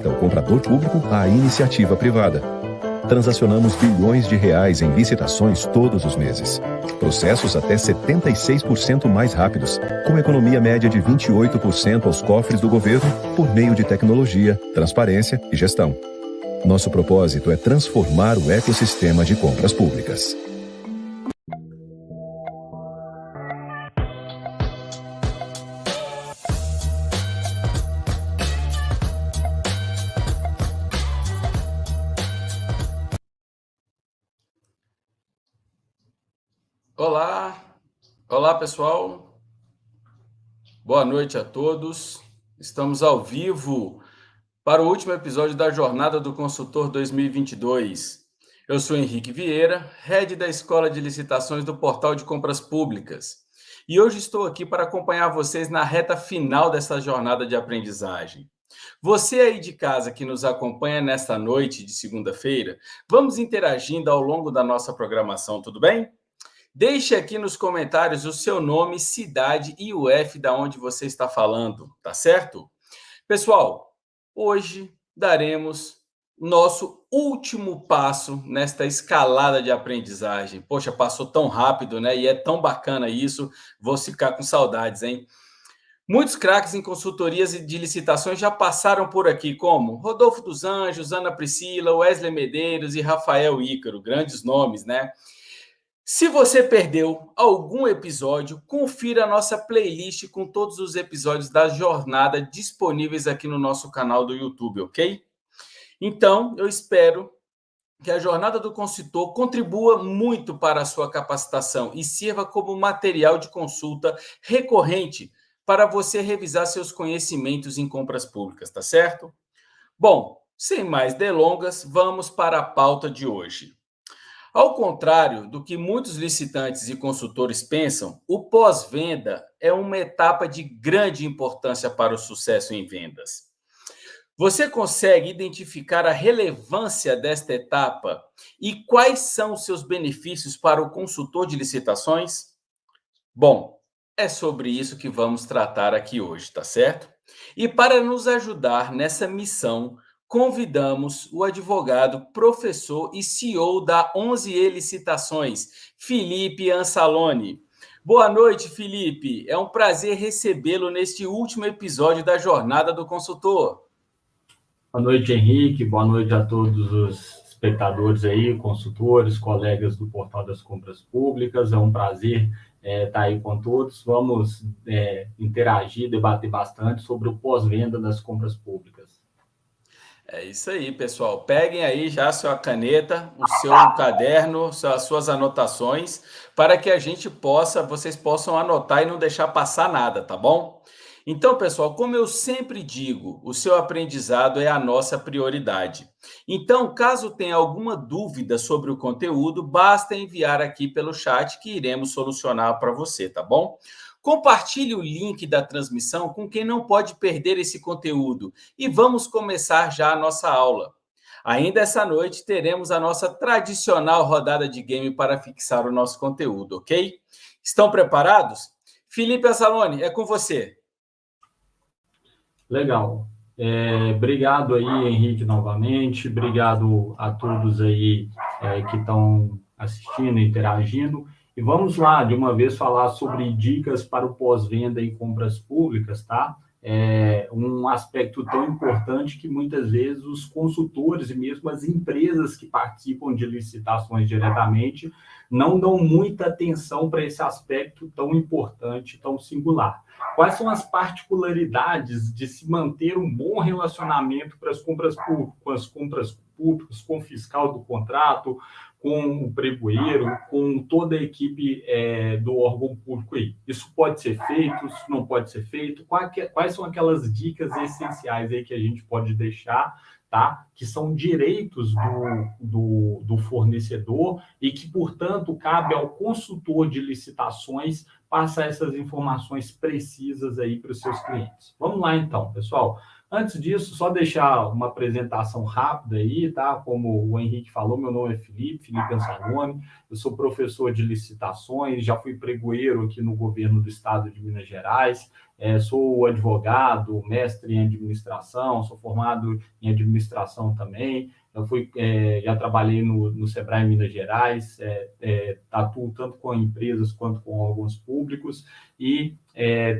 o comprador público à iniciativa privada. Transacionamos bilhões de reais em licitações todos os meses. Processos até 76% mais rápidos, com economia média de 28% aos cofres do governo por meio de tecnologia, transparência e gestão. Nosso propósito é transformar o ecossistema de compras públicas. Olá pessoal, boa noite a todos. Estamos ao vivo para o último episódio da Jornada do Consultor 2022. Eu sou Henrique Vieira, head da Escola de Licitações do Portal de Compras Públicas. E hoje estou aqui para acompanhar vocês na reta final dessa jornada de aprendizagem. Você aí de casa que nos acompanha nesta noite de segunda-feira, vamos interagindo ao longo da nossa programação, tudo bem? Deixe aqui nos comentários o seu nome, cidade e o F da onde você está falando, tá certo? Pessoal, hoje daremos nosso último passo nesta escalada de aprendizagem. Poxa, passou tão rápido, né? E é tão bacana isso, vou ficar com saudades, hein? Muitos craques em consultorias e de licitações já passaram por aqui, como Rodolfo dos Anjos, Ana Priscila, Wesley Medeiros e Rafael Ícaro, grandes nomes, né? Se você perdeu algum episódio, confira a nossa playlist com todos os episódios da jornada disponíveis aqui no nosso canal do YouTube, ok? Então, eu espero que a jornada do consultor contribua muito para a sua capacitação e sirva como material de consulta recorrente para você revisar seus conhecimentos em compras públicas, tá certo? Bom, sem mais delongas, vamos para a pauta de hoje. Ao contrário do que muitos licitantes e consultores pensam, o pós-venda é uma etapa de grande importância para o sucesso em vendas. Você consegue identificar a relevância desta etapa e quais são os seus benefícios para o consultor de licitações? Bom, é sobre isso que vamos tratar aqui hoje, tá certo? E para nos ajudar nessa missão, convidamos o advogado, professor e CEO da 11E Licitações, Felipe Ansaloni. Boa noite, Felipe. É um prazer recebê-lo neste último episódio da Jornada do Consultor. Boa noite, Henrique. Boa noite a todos os espectadores aí, consultores, colegas do Portal das Compras Públicas. É um prazer estar aí com todos. Vamos interagir, debater bastante sobre o pós-venda das compras públicas. É isso aí, pessoal. Peguem aí já a sua caneta, o seu caderno, as suas anotações, para que vocês possam anotar e não deixar passar nada, tá bom? Então, pessoal, como eu sempre digo, o seu aprendizado é a nossa prioridade. Então, caso tenha alguma dúvida sobre o conteúdo, basta enviar aqui pelo chat que iremos solucionar para você, tá bom? Compartilhe o link da transmissão com quem não pode perder esse conteúdo e vamos começar já a nossa aula. Ainda essa noite teremos a nossa tradicional rodada de game para fixar o nosso conteúdo, ok? Estão preparados? Felipe Ansaloni, é com você. Legal. Obrigado aí, Henrique, novamente. Obrigado a todos aí que estão assistindo, interagindo. E vamos lá, de uma vez, falar sobre dicas para o pós-venda em compras públicas, tá? É um aspecto tão importante que muitas vezes os consultores e mesmo as empresas que participam de licitações diretamente não dão muita atenção para esse aspecto tão importante, tão singular. Quais são as particularidades de se manter um bom relacionamento para as compras públicas, com o fiscal do contrato, com o pregoeiro, com toda a equipe do órgão público aí? Isso pode ser feito, isso não pode ser feito? Quais são aquelas dicas essenciais aí que a gente pode deixar, tá? Que são direitos do fornecedor e que, portanto, cabe ao consultor de licitações passar essas informações precisas aí para os seus clientes. Vamos lá, então, pessoal. Antes disso, só deixar uma apresentação rápida aí, tá? Como o Henrique falou, meu nome é Felipe Anzalone, eu sou professor de licitações, já fui pregoeiro aqui no governo do estado de Minas Gerais, sou advogado, mestre em administração, sou formado em administração também, já trabalhei no Sebrae Minas Gerais, atuo tanto com empresas quanto com órgãos públicos e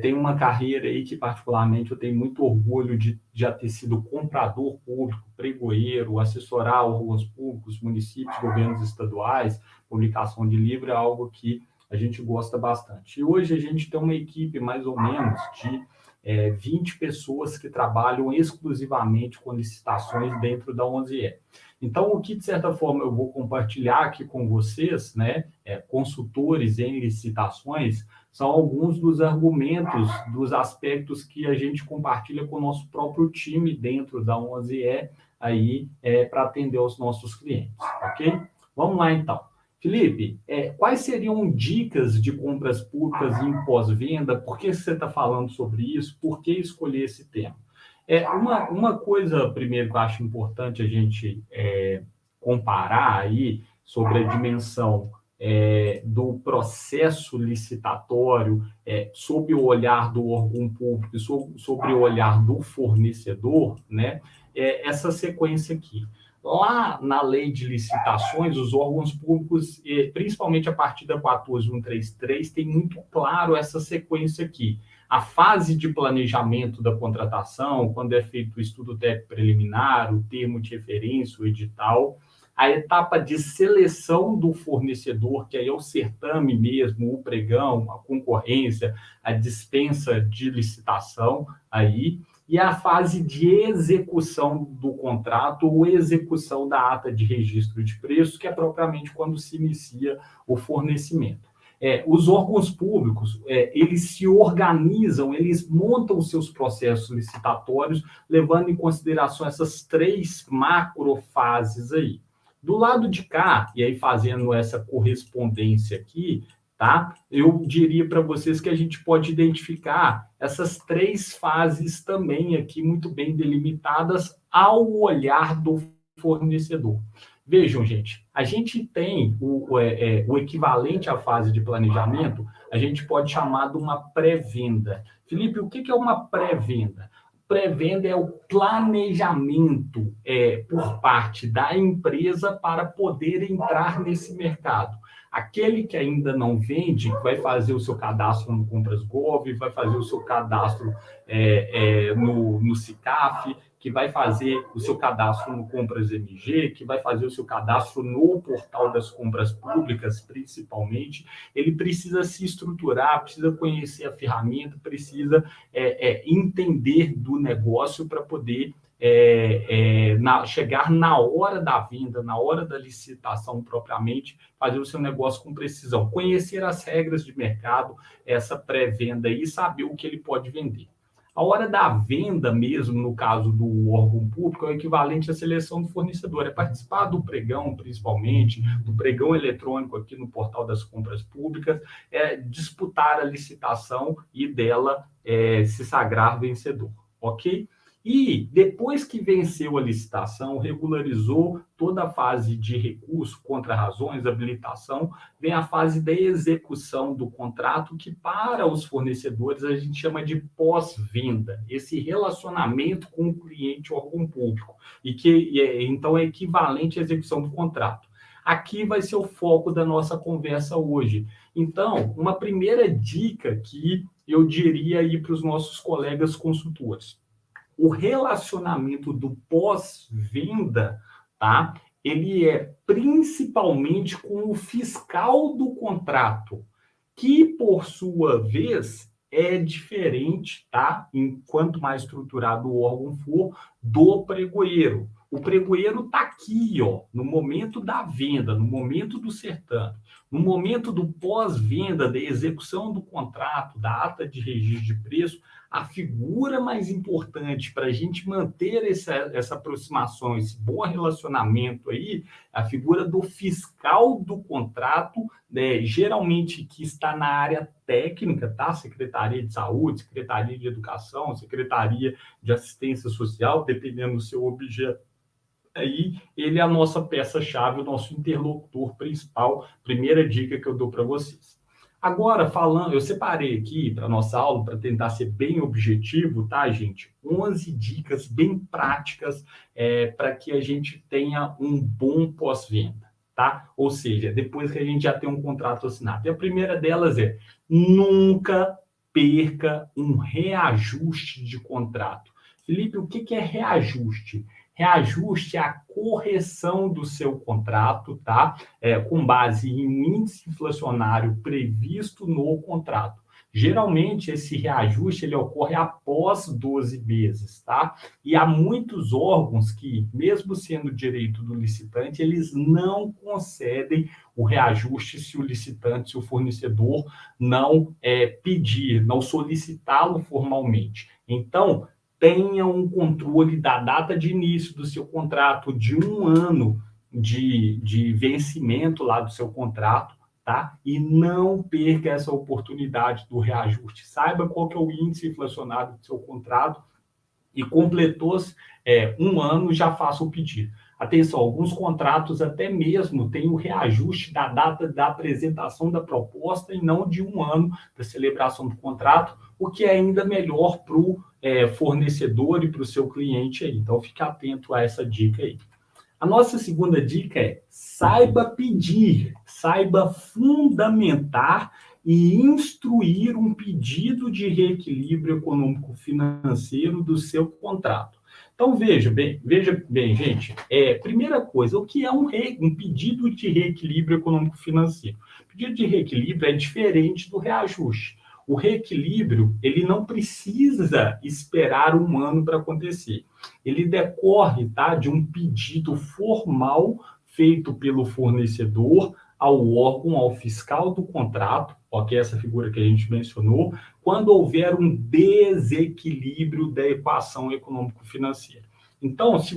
tenho uma carreira aí que particularmente eu tenho muito orgulho de já ter sido comprador público, pregoeiro, assessorar órgãos públicos, municípios, governos estaduais, publicação de livro é algo que a gente gosta bastante. E hoje a gente tem uma equipe mais ou menos de 20 pessoas que trabalham exclusivamente com licitações dentro da 11E. Então, o que, de certa forma, eu vou compartilhar aqui com vocês, né, consultores em licitações, são alguns dos argumentos, dos aspectos que a gente compartilha com o nosso próprio time dentro da 11E, aí, para atender os nossos clientes, ok? Vamos lá, então. Felipe, quais seriam dicas de compras públicas em pós-venda? Por que você está falando sobre isso? Por que escolher esse tema? Uma coisa, primeiro, que eu acho importante a gente comparar aí sobre a dimensão do processo licitatório sob o olhar do órgão público e sobre o olhar do fornecedor, né? Essa sequência aqui. Lá na lei de licitações, os órgãos públicos, principalmente a partir da 14133, tem muito claro essa sequência aqui. A fase de planejamento da contratação, quando é feito o estudo técnico preliminar, o termo de referência, o edital, a etapa de seleção do fornecedor, que aí é o certame mesmo, o pregão, a concorrência, a dispensa de licitação, aí, e a fase de execução do contrato ou execução da ata de registro de preços, que é propriamente quando se inicia o fornecimento. Os órgãos públicos, eles se organizam, eles montam seus processos licitatórios, levando em consideração essas 3 macrofases aí. Do lado de cá, e aí fazendo essa correspondência aqui, tá? Eu diria para vocês que a gente pode identificar essas 3 fases também aqui muito bem delimitadas ao olhar do fornecedor. Vejam, gente, a gente tem o equivalente à fase de planejamento, a gente pode chamar de uma pré-venda. Felipe, o que é uma pré-venda? Pré-venda é o planejamento por parte da empresa para poder entrar nesse mercado. Aquele que ainda não vende, vai fazer o seu cadastro no Compras Gov, vai fazer o seu cadastro no SICAF, que vai fazer o seu cadastro no Compras MG, que vai fazer o seu cadastro no portal das compras públicas, principalmente, ele precisa se estruturar, precisa conhecer a ferramenta, precisa entender do negócio para poder chegar na hora da venda, na hora da licitação propriamente, fazer o seu negócio com precisão, conhecer as regras de mercado, essa pré-venda e saber o que ele pode vender. A hora da venda mesmo, no caso do órgão público, é o equivalente à seleção do fornecedor, é participar do pregão, principalmente, do pregão eletrônico aqui no portal das compras públicas, disputar a licitação e dela se sagrar vencedor, ok? E depois que venceu a licitação, regularizou toda a fase de recurso, contrarrazões, habilitação, vem a fase da execução do contrato, que para os fornecedores a gente chama de pós-venda, esse relacionamento com o cliente órgão público, e que então é equivalente à execução do contrato. Aqui vai ser o foco da nossa conversa hoje. Então, uma primeira dica que eu diria aí para os nossos colegas consultores: o relacionamento do pós-venda, tá? Ele é principalmente com o fiscal do contrato, que, por sua vez, é diferente, tá? Enquanto mais estruturado o órgão for, do pregoeiro. O pregoeiro está aqui, ó, no momento da venda, no momento do certame, no momento do pós-venda, da execução do contrato, da ata de registro de preço. a figura mais importante para a gente manter essa aproximação, esse bom relacionamento aí, a figura do fiscal do contrato, né, geralmente que está na área técnica, tá? Secretaria de Saúde, Secretaria de Educação, Secretaria de Assistência Social, dependendo do seu objeto. Aí ele é a nossa peça-chave, o nosso interlocutor principal. Primeira dica que eu dou para vocês. Agora, falando, eu separei aqui para nossa aula, para tentar ser bem objetivo, tá, gente? 11 dicas bem práticas para que a gente tenha um bom pós-venda, tá? Ou seja, depois que a gente já tem um contrato assinado. E a primeira delas é: nunca perca um reajuste de contrato. Felipe, o que é reajuste? Reajuste é a correção do seu contrato, tá? Com base em um índice inflacionário previsto no contrato. Geralmente, esse reajuste ele ocorre após 12 meses, tá? E há muitos órgãos que, mesmo sendo direito do licitante, eles não concedem o reajuste se o licitante, se o fornecedor não pedir, não solicitá-lo formalmente. Então, tenha um controle da data de início do seu contrato, de um ano de vencimento lá do seu contrato, tá? E não perca essa oportunidade do reajuste. Saiba qual que é o índice inflacionário do seu contrato e completou-se um ano, já faça o pedido. Atenção, alguns contratos até mesmo têm o reajuste da data da apresentação da proposta e não de um ano da celebração do contrato, o que é ainda melhor para o fornecedor e para o seu cliente aí. Então, fique atento a essa dica aí. A nossa segunda dica é: saiba pedir, saiba fundamentar e instruir um pedido de reequilíbrio econômico-financeiro do seu contrato. Então, veja bem, gente, primeira coisa, o que é um pedido de reequilíbrio econômico-financeiro? O pedido de reequilíbrio é diferente do reajuste. O reequilíbrio, ele não precisa esperar um ano para acontecer. Ele decorre, tá, de um pedido formal feito pelo fornecedor ao órgão, ao fiscal do contrato, que é essa figura que a gente mencionou, quando houver um desequilíbrio da equação econômico-financeira. Então, se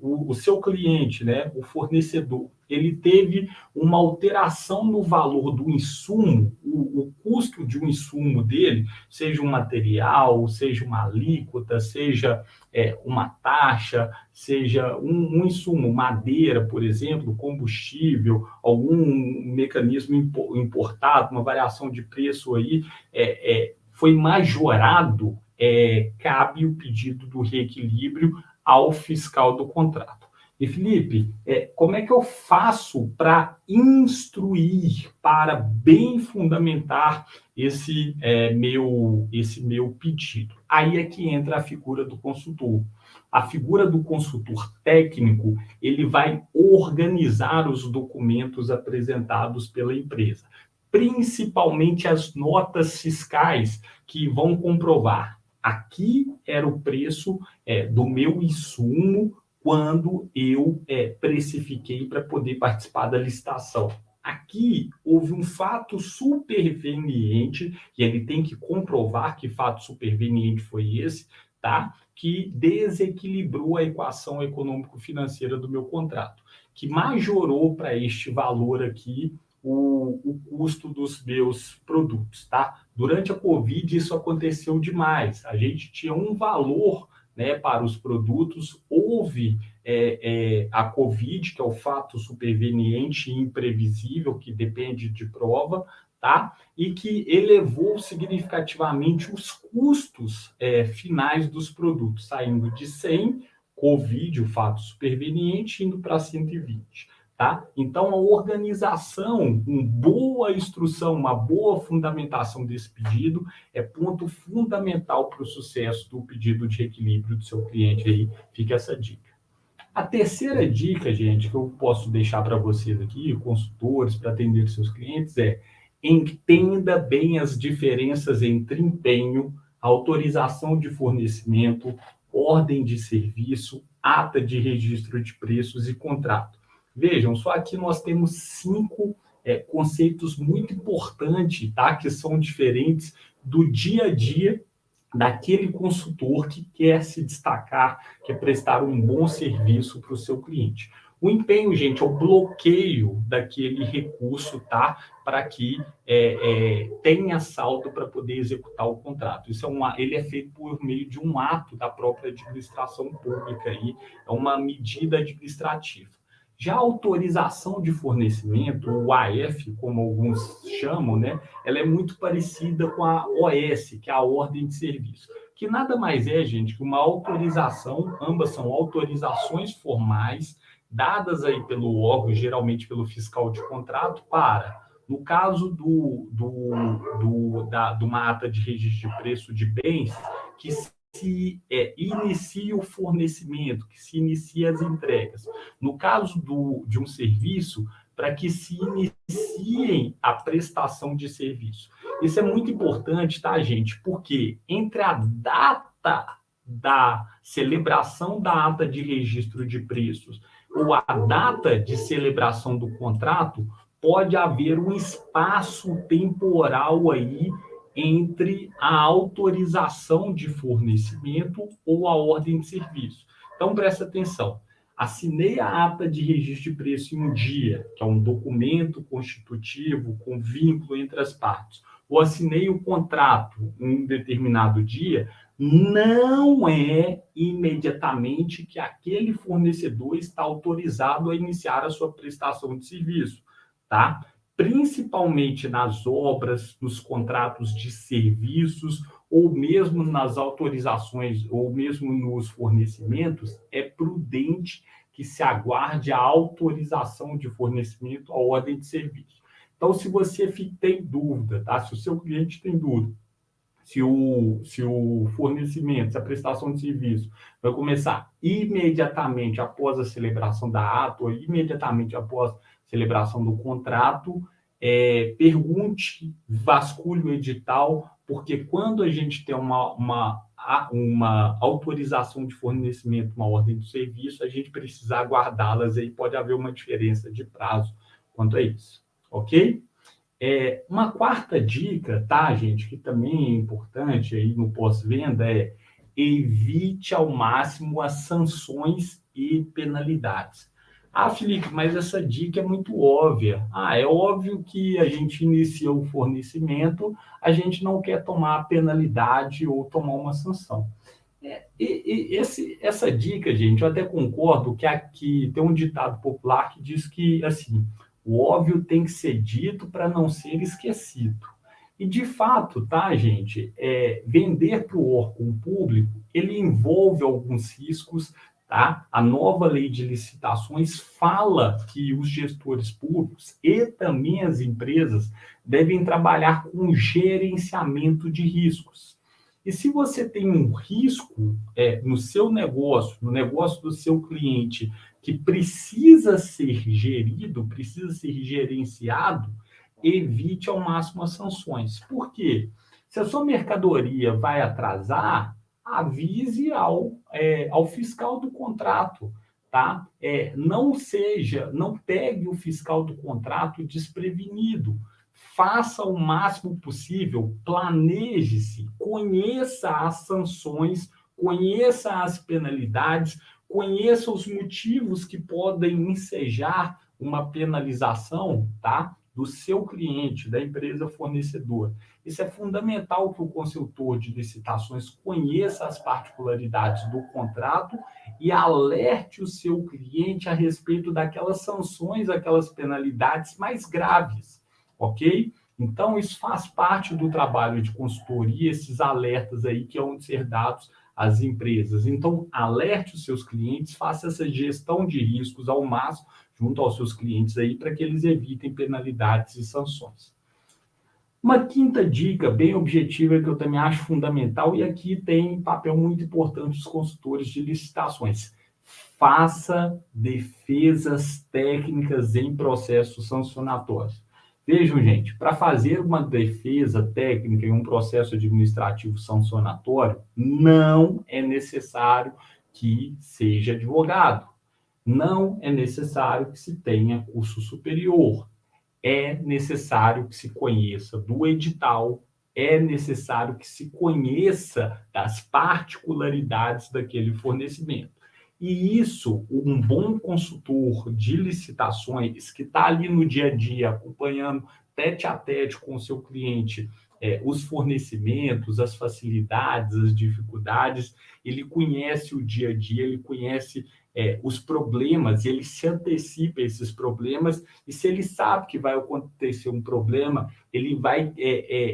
o seu cliente, né, o fornecedor, ele teve uma alteração no valor do insumo, o custo de um insumo dele, seja um material, seja uma alíquota, seja uma taxa, seja um insumo, madeira, por exemplo, combustível, algum mecanismo importado, uma variação de preço aí, foi majorado, cabe o pedido do reequilíbrio ao fiscal do contrato. E, Felipe, como é que eu faço para instruir, para bem fundamentar esse meu pedido? Aí é que entra a figura do consultor. A figura do consultor técnico, ele vai organizar os documentos apresentados pela empresa, principalmente as notas fiscais que vão comprovar: aqui era o preço do meu insumo quando eu precifiquei para poder participar da licitação. Aqui houve um fato superveniente, e ele tem que comprovar que fato superveniente foi esse, tá? Que desequilibrou a equação econômico-financeira do meu contrato, que majorou para este valor aqui o custo dos meus produtos, tá? Durante a Covid, isso aconteceu demais. A gente tinha um valor, né, para os produtos, houve a Covid, que é o fato superveniente e imprevisível, que depende de prova, tá? E que elevou significativamente os custos finais dos produtos, saindo de 100, Covid, o fato superveniente, indo para 120. Tá? Então, a organização, uma boa instrução, uma boa fundamentação desse pedido é ponto fundamental para o sucesso do pedido de reequilíbrio do seu cliente aí. Fica essa dica. A terceira dica, gente, que eu posso deixar para vocês aqui, consultores, para atender seus clientes, entenda bem as diferenças entre empenho, autorização de fornecimento, ordem de serviço, ata de registro de preços e contrato. Vejam, só aqui nós temos 5 conceitos muito importantes, tá? Que são diferentes do dia a dia daquele consultor que quer se destacar, quer prestar um bom serviço para o seu cliente. O empenho, gente, é o bloqueio daquele recurso, tá? Para que tenha saldo para poder executar o contrato. Ele é feito por meio de um ato da própria administração pública, aí, é uma medida administrativa. Já a autorização de fornecimento, o AF, como alguns chamam, né, ela é muito parecida com a OS, que é a ordem de serviço, que nada mais é, gente, que uma autorização, ambas são autorizações formais, dadas aí pelo órgão, geralmente pelo fiscal de contrato, para, no caso de uma ata de registro de preço de bens, que se inicie o fornecimento, que se inicie as entregas. No caso de um serviço, para que se iniciem a prestação de serviço. Isso é muito importante, tá, gente? Porque entre a data da celebração da ata de registro de preços ou a data de celebração do contrato, pode haver um espaço temporal aí entre a autorização de fornecimento ou a ordem de serviço. Então, presta atenção. Assinei a ata de registro de preço em um dia, que é um documento constitutivo com vínculo entre as partes, ou assinei o contrato em um determinado dia, não é imediatamente que aquele fornecedor está autorizado a iniciar a sua prestação de serviço, tá? Principalmente nas obras, nos contratos de serviços, ou mesmo nas autorizações, ou mesmo nos fornecimentos, é prudente que se aguarde a autorização de fornecimento, a ordem de serviço. Então, se você tem dúvida, tá? Se o seu cliente tem dúvida, se o fornecimento, se a prestação de serviço vai começar imediatamente após a celebração da ata, ou imediatamente após a celebração do contrato, pergunte, vasculhe o edital, porque quando a gente tem uma autorização de fornecimento, uma ordem de serviço, a gente precisa aguardá-las, aí pode haver uma diferença de prazo quanto a isso, ok? Uma quarta dica, tá, gente, que também é importante aí no pós-venda evite ao máximo as sanções e penalidades. Ah, Felipe, mas essa dica é muito óbvia. É óbvio que a gente inicia o fornecimento, a gente não quer tomar a penalidade ou tomar uma sanção. Essa dica, gente, eu até concordo que aqui tem um ditado popular que diz que, assim, o óbvio tem que ser dito para não ser esquecido. E, de fato, tá, gente, vender para o órgão público, ele envolve alguns riscos, tá? A nova lei de licitações fala que os gestores públicos e também as empresas devem trabalhar com gerenciamento de riscos. E se você tem um risco no seu negócio, no negócio do seu cliente, que precisa ser gerido, precisa ser gerenciado, evite ao máximo as sanções. Por quê? Se a sua mercadoria vai atrasar, avise ao fiscal do contrato, tá? Não pegue o fiscal do contrato desprevenido. Faça o máximo possível, planeje-se, conheça as sanções, conheça as penalidades, conheça os motivos que podem ensejar uma penalização, tá? Do seu cliente, da empresa fornecedora. Isso é fundamental que o consultor de licitações conheça as particularidades do contrato e alerte o seu cliente a respeito daquelas sanções, aquelas penalidades mais graves, ok? Então, isso faz parte do trabalho de consultoria, esses alertas aí que vão ser dados às empresas. Então, alerte os seus clientes, faça essa gestão de riscos ao máximo junto aos seus clientes aí, para que eles evitem penalidades e sanções. Uma quinta dica, bem objetiva, que eu também acho fundamental, e aqui tem papel muito importante dos consultores de licitações. Faça defesas técnicas em processos sancionatórios. Vejam, gente, para fazer uma defesa técnica em um processo administrativo sancionatório, não é necessário que seja advogado. Não é necessário que se tenha curso superior. É necessário que se conheça do edital, é necessário que se conheça das particularidades daquele fornecimento. E isso, um bom consultor de licitações que está ali no dia a dia, acompanhando tete a tete com o seu cliente, os fornecimentos, as facilidades, as dificuldades, ele conhece o dia a dia, ele conhece os problemas, ele se antecipa a esses problemas, e se ele sabe que vai acontecer um problema, ele vai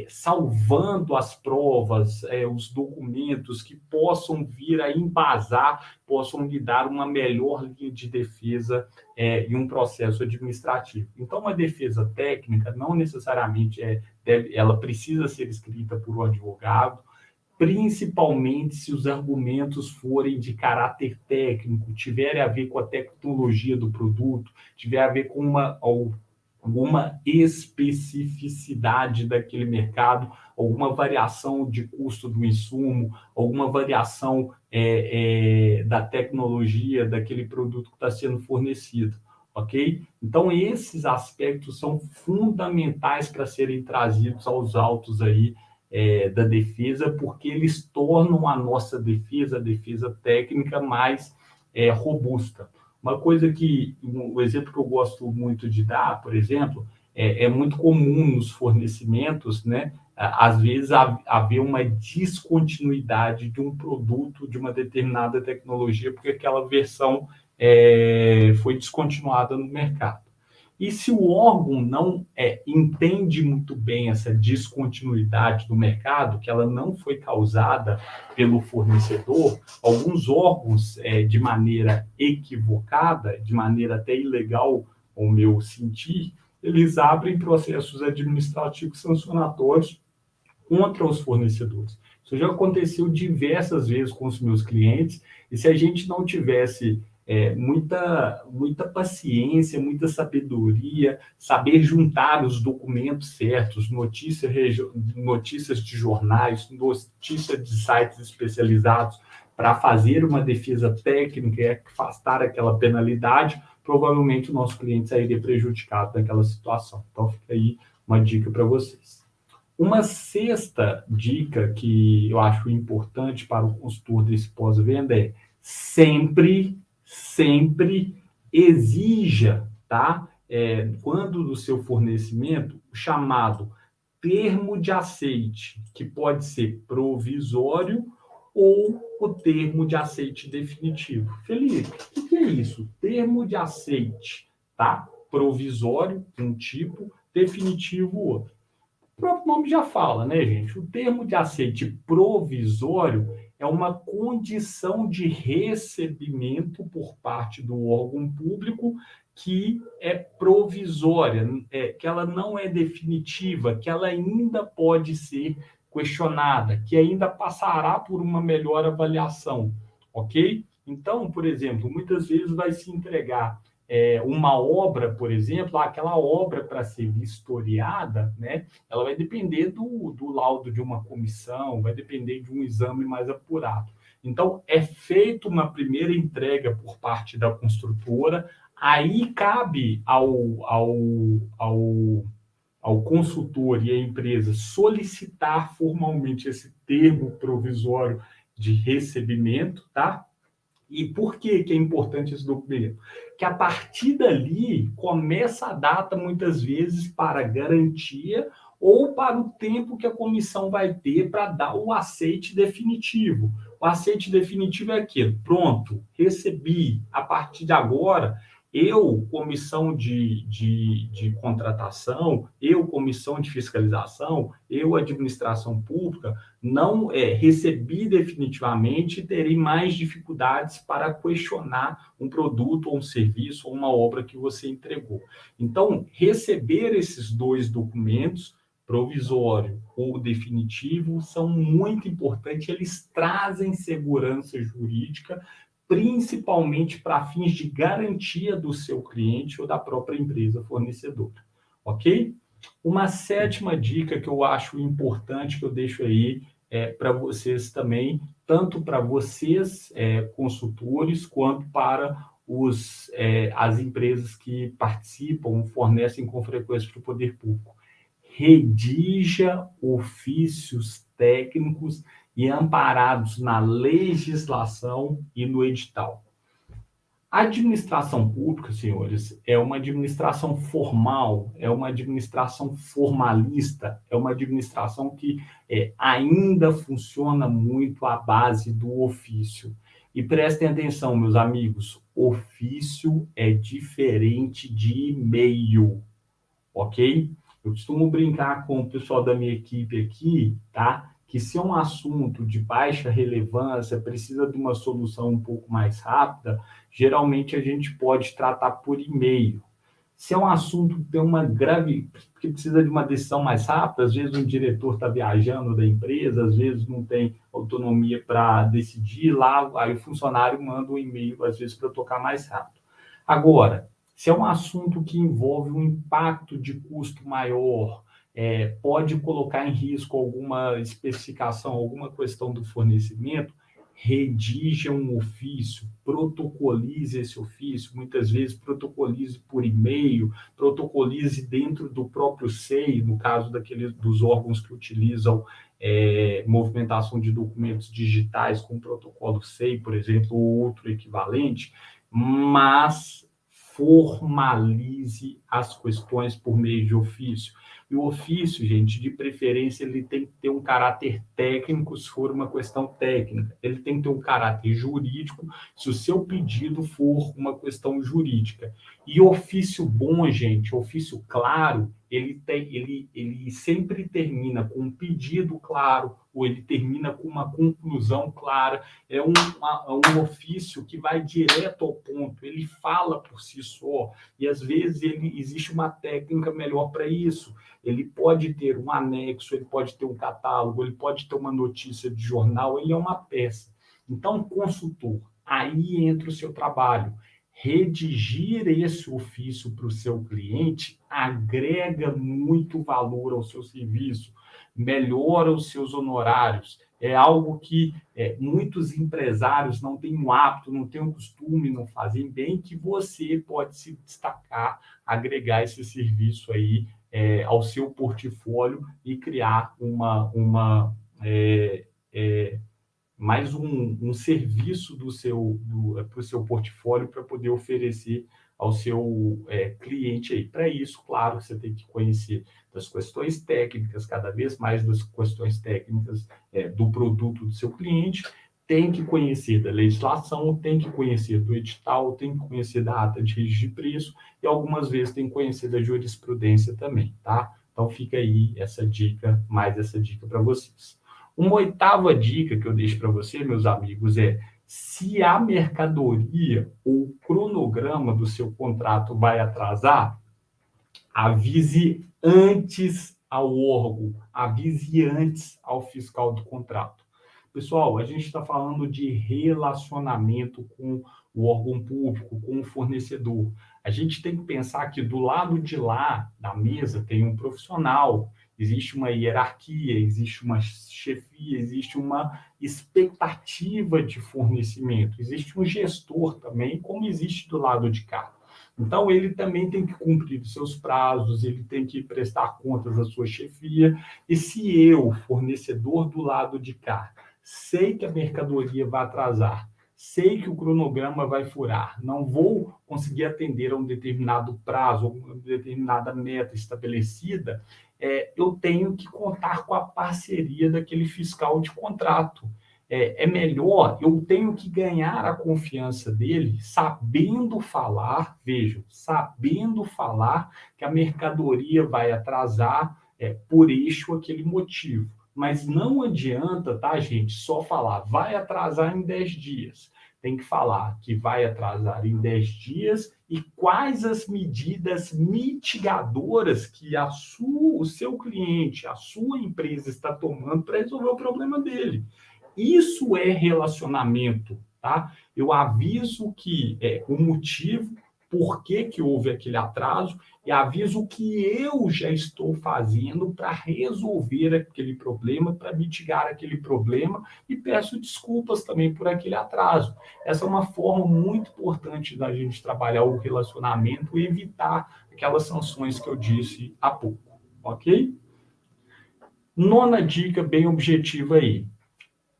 salvando as provas, os documentos que possam vir a embasar, possam lhe dar uma melhor linha de defesa em um processo administrativo. Então, uma defesa técnica não necessariamente ela precisa ser escrita por um advogado, principalmente se os argumentos forem de caráter técnico, tiverem a ver com a tecnologia do produto, tiver a ver com alguma especificidade daquele mercado, alguma variação de custo do insumo, alguma variação da tecnologia daquele produto que está sendo fornecido, ok? Então, esses aspectos são fundamentais para serem trazidos aos autos aí, da defesa, porque eles tornam a nossa defesa, a defesa técnica, mais robusta. Uma coisa o exemplo que eu gosto muito de dar, por exemplo, é muito comum nos fornecimentos, né? Às vezes haver uma descontinuidade de um produto de uma determinada tecnologia, porque aquela versão foi descontinuada no mercado. E se o órgão não entende muito bem essa descontinuidade do mercado, que ela não foi causada pelo fornecedor, alguns órgãos, de maneira equivocada, de maneira até ilegal, ao meu sentir, eles abrem processos administrativos sancionatórios contra os fornecedores. Isso já aconteceu diversas vezes com os meus clientes, e se a gente não tivesse muita paciência, muita sabedoria, saber juntar os documentos certos, notícias de jornais, notícias de sites especializados, para fazer uma defesa técnica e afastar aquela penalidade, provavelmente o nosso cliente sairia prejudicado naquela situação. Então, fica aí uma dica para vocês. Uma sexta dica que eu acho importante para o consultor desse pós-venda é sempre exija, tá? Quando do seu fornecimento, o chamado termo de aceite, que pode ser provisório ou o termo de aceite definitivo. Felipe, o que é isso? Termo de aceite, tá? Provisório, um tipo, definitivo, outro. O próprio nome já fala, né, gente? O termo de aceite provisório é uma condição de recebimento por parte do órgão público que é provisória, que ela não é definitiva, que ela ainda pode ser questionada, que ainda passará por uma melhor avaliação, ok? Então, por exemplo, muitas vezes vai se entregar uma obra, por exemplo, aquela obra para ser vistoriada, né? Ela vai depender do laudo de uma comissão, vai depender de um exame mais apurado. Então, é feita uma primeira entrega por parte da construtora, aí cabe ao consultor e à empresa solicitar formalmente esse termo provisório de recebimento, tá? E por que é importante esse documento? Que a partir dali começa a data, muitas vezes, para garantia ou para o tempo que a comissão vai ter para dar o aceite definitivo. O aceite definitivo é aquilo: pronto, recebi, a partir de agora, eu, comissão de contratação, eu, comissão de fiscalização, eu, administração pública, não recebi definitivamente e terei mais dificuldades para questionar um produto ou um serviço ou uma obra que você entregou. Então, receber esses dois documentos, provisório ou definitivo, são muito importantes, eles trazem segurança jurídica, principalmente para fins de garantia do seu cliente ou da própria empresa fornecedora, ok? Uma sétima dica que eu acho importante, que eu deixo aí para vocês também, tanto para vocês, consultores, quanto para as empresas que participam, fornecem com frequência para o poder público. redija ofícios técnicos e amparados na legislação e no edital. A administração pública, senhores, é uma administração formal, é uma administração formalista, é uma administração que ainda funciona muito à base do ofício. E prestem atenção, meus amigos, ofício é diferente de e-mail, ok? Eu costumo brincar com o pessoal da minha equipe aqui, tá? Que se é um assunto de baixa relevância, precisa de uma solução um pouco mais rápida, geralmente a gente pode tratar por e-mail. Se é um assunto que tem uma grave, que precisa de uma decisão mais rápida, às vezes um diretor está viajando da empresa, às vezes não tem autonomia para decidir, lá aí o funcionário manda um e-mail, às vezes, para tocar mais rápido. Agora, se é um assunto que envolve um impacto de custo maior, pode colocar em risco alguma especificação, alguma questão do fornecimento, redija um ofício, protocolize esse ofício, muitas vezes protocolize por e-mail, protocolize dentro do próprio SEI, no caso dos órgãos que utilizam movimentação de documentos digitais com protocolo SEI, por exemplo, ou outro equivalente, mas formalize as questões por meio de ofício. E o ofício, gente, de preferência, ele tem que ter um caráter técnico, se for uma questão técnica. Ele tem que ter um caráter jurídico, se o seu pedido for uma questão jurídica. E ofício bom, gente, ofício claro, ele sempre termina com um pedido claro, ou ele termina com uma conclusão clara. É um ofício que vai direto ao ponto, ele fala por si só, e às vezes existe uma técnica melhor para isso. Ele pode ter um anexo, ele pode ter um catálogo, ele pode ter uma notícia de jornal, ele é uma peça. Então, consultor, aí entra o seu trabalho. Redigir esse ofício para o seu cliente agrega muito valor ao seu serviço, melhora os seus honorários. É algo que muitos empresários não têm o hábito, não têm o costume, não fazem bem, que você pode se destacar, agregar esse serviço aí ao seu portfólio e criar mais um serviço para o seu portfólio para poder oferecer ao seu cliente aí. Para isso, claro, você tem que conhecer das questões técnicas, cada vez mais das questões técnicas do produto do seu cliente, tem que conhecer da legislação, tem que conhecer do edital, tem que conhecer da ata de registro de preço e algumas vezes tem que conhecer da jurisprudência também, tá? Então fica aí essa dica para vocês. Uma oitava dica que eu deixo para você, meus amigos, se a mercadoria ou o cronograma do seu contrato vai atrasar, avise antes ao órgão, avise antes ao fiscal do contrato. Pessoal, a gente está falando de relacionamento com o órgão público, com o fornecedor. A gente tem que pensar que do lado de lá da mesa tem um profissional, existe uma hierarquia, existe uma chefia, existe uma expectativa de fornecimento, existe um gestor também, como existe do lado de cá. Então, ele também tem que cumprir os seus prazos, ele tem que prestar contas à sua chefia, e se eu, fornecedor do lado de cá, sei que a mercadoria vai atrasar, sei que o cronograma vai furar, não vou conseguir atender a um determinado prazo, uma determinada meta estabelecida, eu tenho que contar com a parceria daquele fiscal de contrato. É melhor, eu tenho que ganhar a confiança dele, sabendo falar, vejam, sabendo falar que a mercadoria vai atrasar por aquele motivo. Mas não adianta, tá, gente, só falar, vai atrasar em 10 dias. Tem que falar que vai atrasar em 10 dias e quais as medidas mitigadoras que o seu cliente, a sua empresa está tomando para resolver o problema dele. Isso é relacionamento, tá? Eu aviso que o motivo, por que houve aquele atraso, e aviso o que eu já estou fazendo para resolver aquele problema, para mitigar aquele problema, e peço desculpas também por aquele atraso. Essa é uma forma muito importante da gente trabalhar o relacionamento e evitar aquelas sanções que eu disse há pouco, ok? Nona dica bem objetiva aí.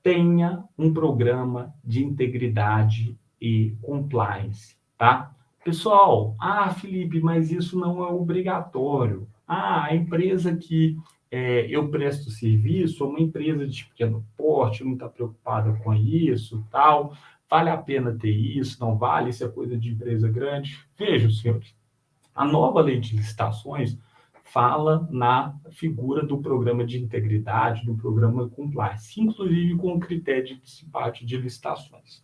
Tenha um programa de integridade e compliance, tá? Pessoal, Felipe, mas isso não é obrigatório. A empresa que eu presto serviço é uma empresa de pequeno porte, não está preocupada com isso, tal. Vale a pena ter isso? Não vale? Isso é coisa de empresa grande? Vejam, senhores, a nova lei de licitações fala na figura do programa de integridade, do programa compliance, inclusive com critério de desempate de licitações.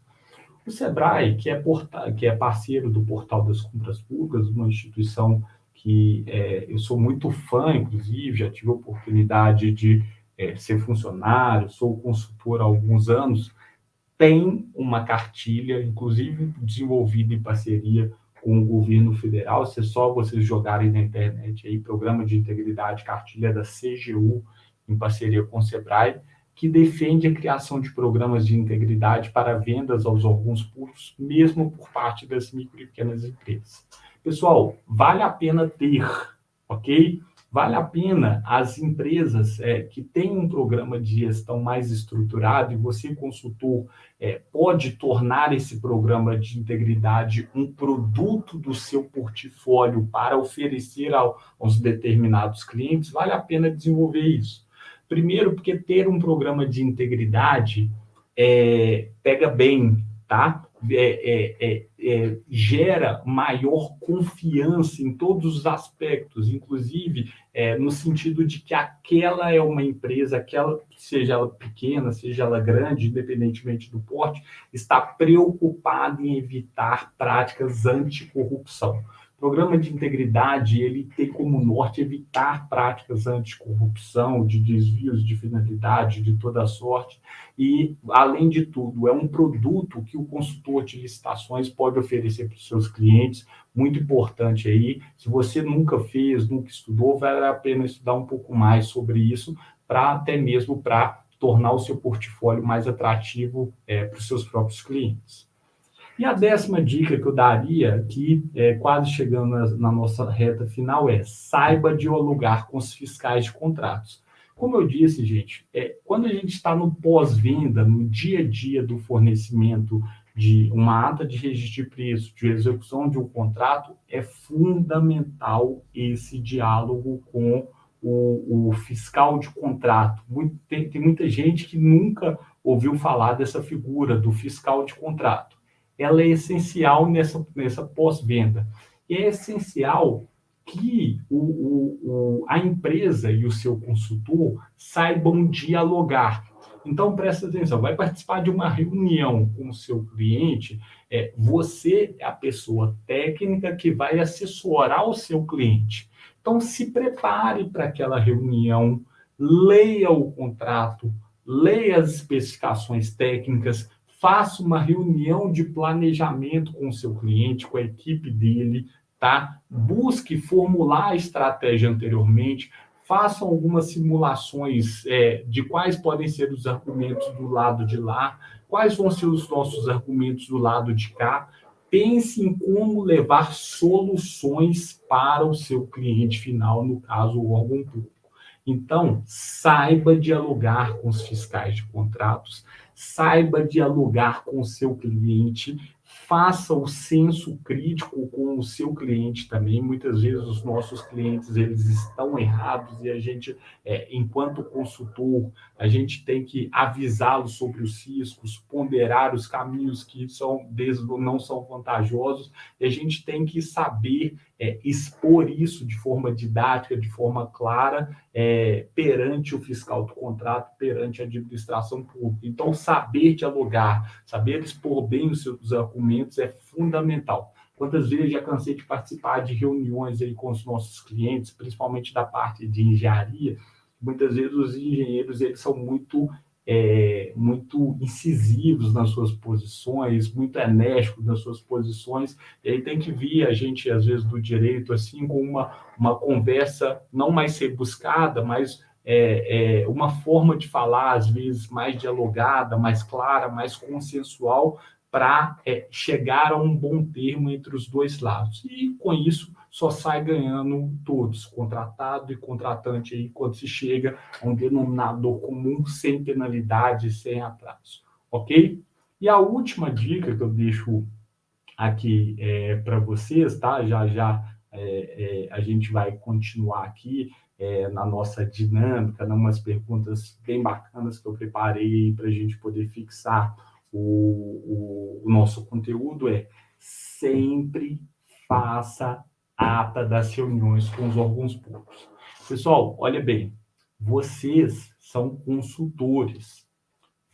O Sebrae, que é parceiro do Portal das Compras Públicas, uma instituição que eu sou muito fã, inclusive, já tive a oportunidade de ser funcionário, sou consultor há alguns anos, tem uma cartilha, inclusive desenvolvida em parceria com o governo federal. Se é só vocês jogarem na internet aí, Programa de Integridade, cartilha da CGU, em parceria com o Sebrae, que defende a criação de programas de integridade para vendas aos órgãos públicos, mesmo por parte das micro e pequenas empresas. Pessoal, vale a pena ter, ok? Vale a pena as empresas que têm um programa de gestão mais estruturado, e você, consultor, pode tornar esse programa de integridade um produto do seu portfólio para oferecer aos determinados clientes, vale a pena desenvolver isso. Primeiro, porque ter um programa de integridade pega bem, tá? Gera maior confiança em todos os aspectos, inclusive no sentido de que aquela é uma empresa, aquela, seja ela pequena, seja ela grande, independentemente do porte, está preocupada em evitar práticas anticorrupção. O programa de integridade, ele tem como norte evitar práticas anticorrupção, de desvios de finalidade, de toda sorte, e, além de tudo, é um produto que o consultor de licitações pode oferecer para os seus clientes, muito importante aí. Se você nunca fez, nunca estudou, vale a pena estudar um pouco mais sobre isso, até mesmo para tornar o seu portfólio mais atrativo para os seus próprios clientes. E a 10ª dica que eu daria, que quase chegando na nossa reta final, saiba dialogar com os fiscais de contratos. Como eu disse, gente, quando a gente está no pós-venda, no dia a dia do fornecimento de uma ata de registro de preço, de execução de um contrato, é fundamental esse diálogo com o fiscal de contrato. Tem muita gente que nunca ouviu falar dessa figura do fiscal de contrato. Ela é essencial nessa pós-venda. E é essencial que a empresa e o seu consultor saibam dialogar. Então, presta atenção, vai participar de uma reunião com o seu cliente, você é a pessoa técnica que vai assessorar o seu cliente. Então, se prepare para aquela reunião, leia o contrato, leia as especificações técnicas, faça uma reunião de planejamento com o seu cliente, com a equipe dele, tá? Busque formular a estratégia anteriormente, façam algumas simulações de quais podem ser os argumentos do lado de lá, quais vão ser os nossos argumentos do lado de cá. Pense em como levar soluções para o seu cliente final, no caso, o órgão público. Então, saiba dialogar com os fiscais de contratos, saiba dialogar com o seu cliente, faça o senso crítico com o seu cliente também. Muitas vezes os nossos clientes eles estão errados e a gente, enquanto consultor, a gente tem que avisá-los sobre os riscos, ponderar os caminhos que não são vantajosos, e a gente tem que saber expor isso de forma didática, de forma clara, perante o fiscal do contrato, perante a administração pública. Então, saber dialogar, saber expor bem os seus argumentos é fundamental. Quantas vezes já cansei de participar de reuniões aí com os nossos clientes, principalmente da parte de engenharia, muitas vezes os engenheiros eles são muito incisivos nas suas posições, muito enérgicos nas suas posições, e aí tem que vir a gente, às vezes, do direito, assim, com uma conversa não mais rebuscada, mas uma forma de falar, às vezes, mais dialogada, mais clara, mais consensual, para chegar a um bom termo entre os dois lados. E, com isso, só sai ganhando todos, contratado e contratante, aí, quando se chega a um denominador comum, sem penalidade, sem atraso. Ok? E a última dica que eu deixo aqui para vocês, tá? Já a gente vai continuar aqui na nossa dinâmica, umas perguntas bem bacanas que eu preparei para a gente poder fixar o nosso conteúdo. Sempre faça ata das reuniões com os órgãos públicos. Pessoal, olha bem, vocês são consultores,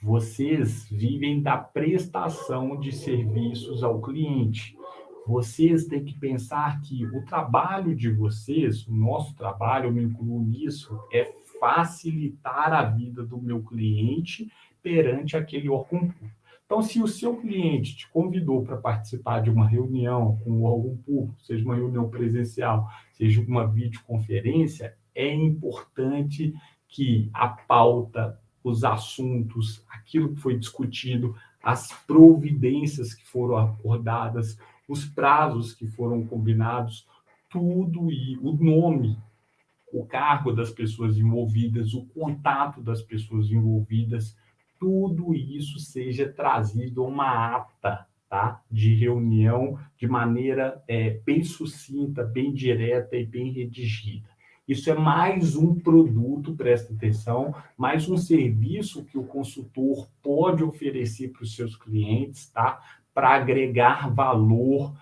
vocês vivem da prestação de serviços ao cliente. Vocês têm que pensar que o trabalho de vocês, o nosso trabalho, eu me incluo nisso, é facilitar a vida do meu cliente perante aquele órgão público. Então, se o seu cliente te convidou para participar de uma reunião com o órgão público, seja uma reunião presencial, seja uma videoconferência, é importante que a pauta, os assuntos, aquilo que foi discutido, as providências que foram acordadas, os prazos que foram combinados, tudo, e o nome, o cargo das pessoas envolvidas, o contato das pessoas envolvidas, tudo isso seja trazido a uma ata, tá? De reunião de maneira bem sucinta, bem direta e bem redigida. Isso é mais um produto, presta atenção, mais um serviço que o consultor pode oferecer para os seus clientes, tá? Para agregar valor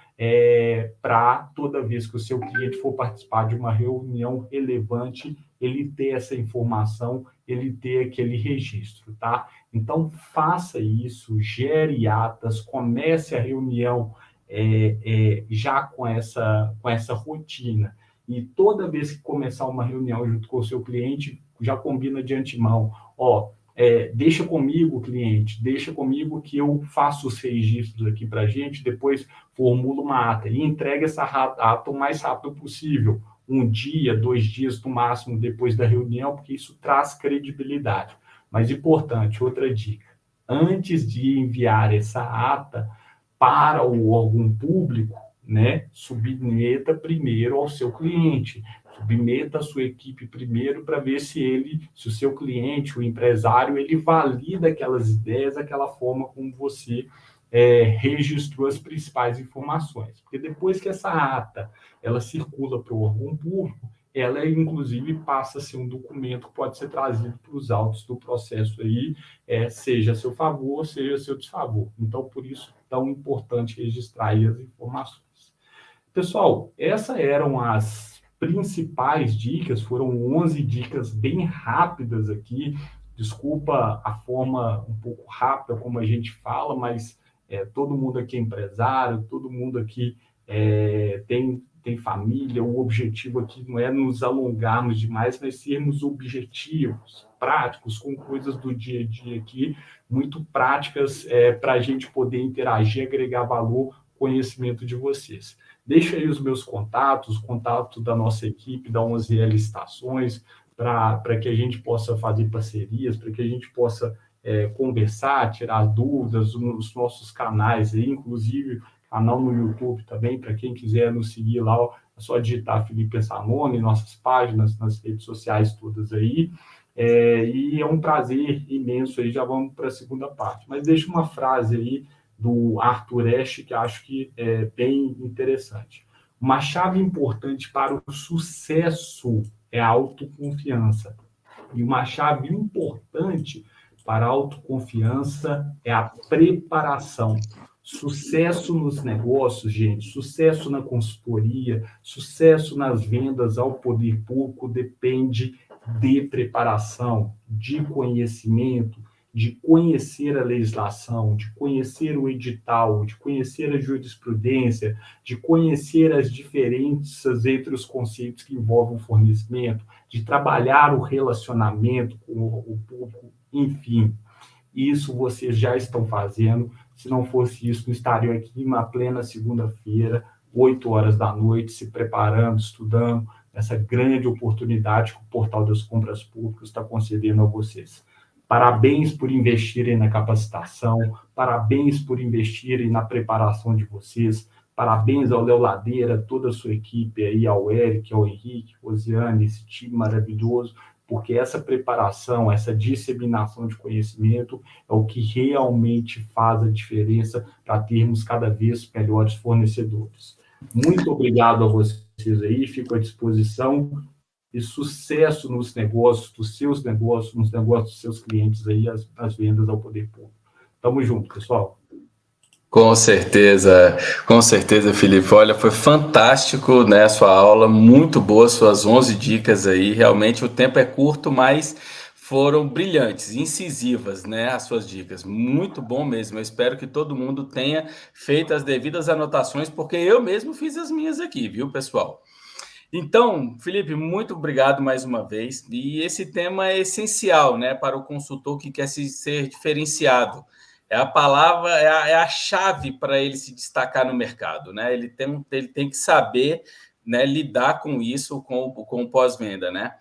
para toda vez que o seu cliente for participar de uma reunião relevante, ele ter essa informação, ele ter aquele registro, tá? Então, faça isso, gere atas, comece a reunião já com essa rotina. E toda vez que começar uma reunião junto com o seu cliente, já combina de antemão. Deixa comigo, cliente, deixa comigo que eu faço os registros aqui para a gente, depois formulo uma ata e entrega essa ata o mais rápido possível. 1 dia, 2 dias no máximo depois da reunião, porque isso traz credibilidade. Mas importante, outra dica, antes de enviar essa ata para o órgão público, submeta primeiro ao seu cliente, submeta a sua equipe primeiro para ver se o seu cliente, o empresário, ele valida aquelas ideias, aquela forma como você registrou as principais informações. Porque depois que essa ata ela circula para o órgão público, ela, inclusive, passa a ser um documento que pode ser trazido para os autos do processo aí, seja a seu favor, seja a seu desfavor. Então, por isso, é tão importante registrar aí as informações. Pessoal, essas eram as principais dicas, foram 11 dicas bem rápidas aqui. Desculpa a forma um pouco rápida como a gente fala, mas todo mundo aqui é empresário, todo mundo aqui tem família. O objetivo aqui não é nos alongarmos demais, mas sermos objetivos, práticos, com coisas do dia a dia aqui, muito práticas para a gente poder interagir, agregar valor, conhecimento de vocês. Deixa aí os meus contatos, contato da nossa equipe, da 11L Estações, para que a gente possa fazer parcerias, para que a gente possa conversar, tirar dúvidas nos nossos canais, aí, inclusive canal no YouTube também, para quem quiser nos seguir lá, é só digitar Felipe Pensamone, nossas páginas, nas redes sociais todas aí, e é um prazer imenso aí, já vamos para a segunda parte. Mas deixa uma frase aí do Arthur Ashe, que acho que é bem interessante. Uma chave importante para o sucesso é a autoconfiança. E uma chave importante para a autoconfiança é a preparação. Sucesso nos negócios, gente, sucesso na consultoria, sucesso nas vendas ao poder público depende de preparação, de conhecimento, de conhecer a legislação, de conhecer o edital, de conhecer a jurisprudência, de conhecer as diferenças entre os conceitos que envolvem o fornecimento, de trabalhar o relacionamento com o público, enfim. Isso vocês já estão fazendo. Se não fosse isso, não estariam aqui na plena segunda-feira, 8 horas da noite, se preparando, estudando essa grande oportunidade que o Portal das Compras Públicas está concedendo a vocês. Parabéns por investirem na capacitação, parabéns por investirem na preparação de vocês, parabéns ao Léo Ladeira, toda a sua equipe aí, ao Eric, ao Henrique, Rosiane, esse time maravilhoso, porque essa preparação, essa disseminação de conhecimento é o que realmente faz a diferença para termos cada vez melhores fornecedores. Muito obrigado a vocês aí, fico à disposição e sucesso nos negócios, dos seus negócios, nos negócios dos seus clientes aí, as vendas ao poder público. Tamo junto, pessoal. Com certeza, Felipe. Olha, foi fantástico, né, a sua aula, muito boa, suas 11 dicas aí. Realmente o tempo é curto, mas foram brilhantes, incisivas, né, as suas dicas. Muito bom mesmo. Eu espero que todo mundo tenha feito as devidas anotações, porque eu mesmo fiz as minhas aqui, viu, pessoal? Então, Felipe, muito obrigado mais uma vez. E esse tema é essencial, né, para o consultor que quer ser diferenciado. É a palavra, é a chave para ele se destacar no mercado, né? Ele tem que saber, né, lidar com isso, com o pós-venda, né?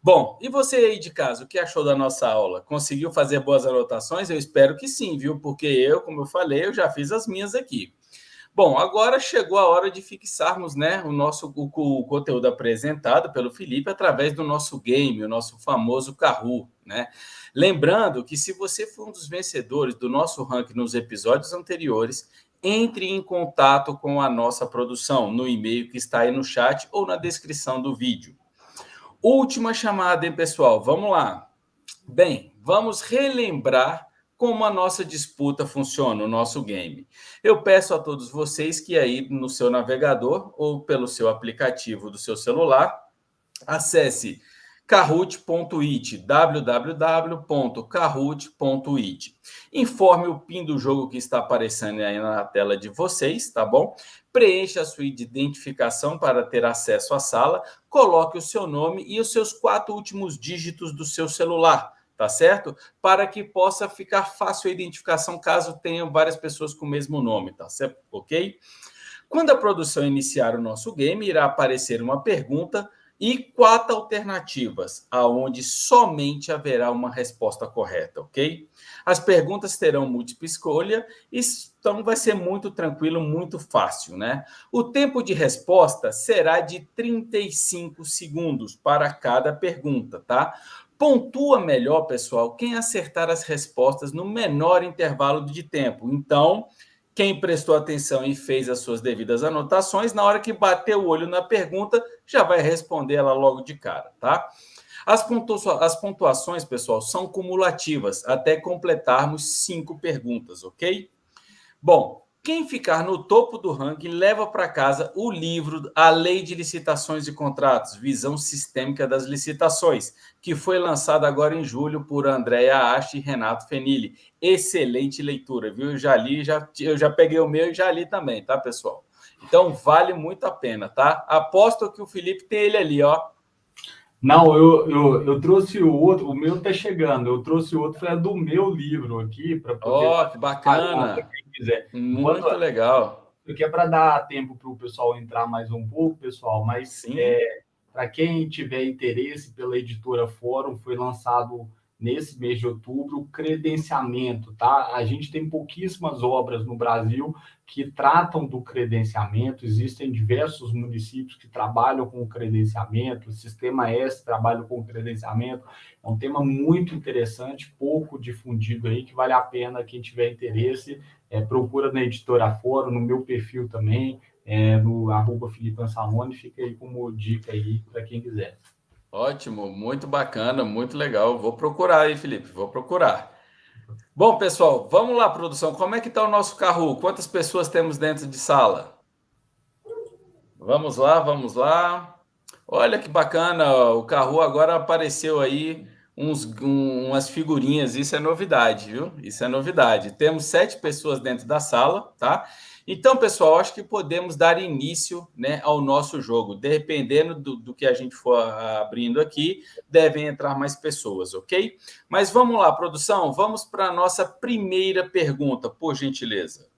Bom, e você aí de casa, o que achou da nossa aula? Conseguiu fazer boas anotações? Eu espero que sim, viu? Porque eu, como eu falei, eu já fiz as minhas aqui. Bom, agora chegou a hora de fixarmos, né, o conteúdo apresentado pelo Felipe através do nosso game, o nosso famoso Kahoot, né? Lembrando que se você for um dos vencedores do nosso ranking nos episódios anteriores, entre em contato com a nossa produção no e-mail que está aí no chat ou na descrição do vídeo. Última chamada, hein, pessoal? Vamos lá. Bem, vamos relembrar como a nossa disputa funciona, o nosso game. Eu peço a todos vocês que aí no seu navegador ou pelo seu aplicativo do seu celular, acesse kahoot.it, www.kahoot.it. Informe o PIN do jogo que está aparecendo aí na tela de vocês, tá bom? Preencha a sua identificação para ter acesso à sala, coloque o seu nome e os seus 4 últimos dígitos do seu celular, tá certo? Para que possa ficar fácil a identificação caso tenham várias pessoas com o mesmo nome, tá certo? Ok? Quando a produção iniciar o nosso game, irá aparecer uma pergunta e 4 alternativas, aonde somente haverá uma resposta correta, ok? As perguntas terão múltipla escolha, então vai ser muito tranquilo, muito fácil, né? O tempo de resposta será de 35 segundos para cada pergunta, tá? Pontua melhor, pessoal, quem acertar as respostas no menor intervalo de tempo. Então, quem prestou atenção e fez as suas devidas anotações, na hora que bater o olho na pergunta, já vai responder ela logo de cara, tá? As pontuações, pessoal, são cumulativas até completarmos 5 perguntas, ok? Bom, quem ficar no topo do ranking leva para casa o livro A Lei de Licitações e Contratos, Visão Sistêmica das Licitações, que foi lançado agora em julho por Andréa Ache e Renato Fenili. Excelente leitura, viu? Eu já peguei o meu e já li também, tá, pessoal? Então, vale muito a pena, tá? Aposto que o Felipe tem ele ali, ó. Não, eu trouxe o outro, o meu está chegando, eu trouxe o outro, foi do meu livro aqui, para poder Ó, que para bacana. quem quiser. Enquanto, Muito legal. porque é para dar tempo para o pessoal entrar mais um pouco, pessoal, mas Sim. para quem tiver interesse pela editora Fórum, foi lançado nesse mês de outubro o credenciamento, tá? A gente tem pouquíssimas obras no Brasil que tratam do credenciamento, existem diversos municípios que trabalham com o credenciamento, o Sistema S trabalha com o credenciamento, é um tema muito interessante, pouco difundido aí, que vale a pena quem tiver interesse, procura na editora Fórum, no meu perfil também, no @Felipe Ansalone, fica aí como dica aí para quem quiser. Ótimo, muito bacana, muito legal. Vou procurar aí, Felipe, vou procurar. Bom, pessoal, vamos lá, produção. Como é que está o nosso carro? Quantas pessoas temos dentro de sala? Vamos lá, vamos lá. Olha que bacana, o carro agora apareceu aí umas figurinhas. Isso é novidade, viu? Isso é novidade. Temos 7 pessoas dentro da sala, tá? Então, pessoal, acho que podemos dar início, né, ao nosso jogo. Dependendo do que a gente for abrindo aqui, devem entrar mais pessoas, ok? Mas vamos lá, produção, vamos para a nossa primeira pergunta, por gentileza.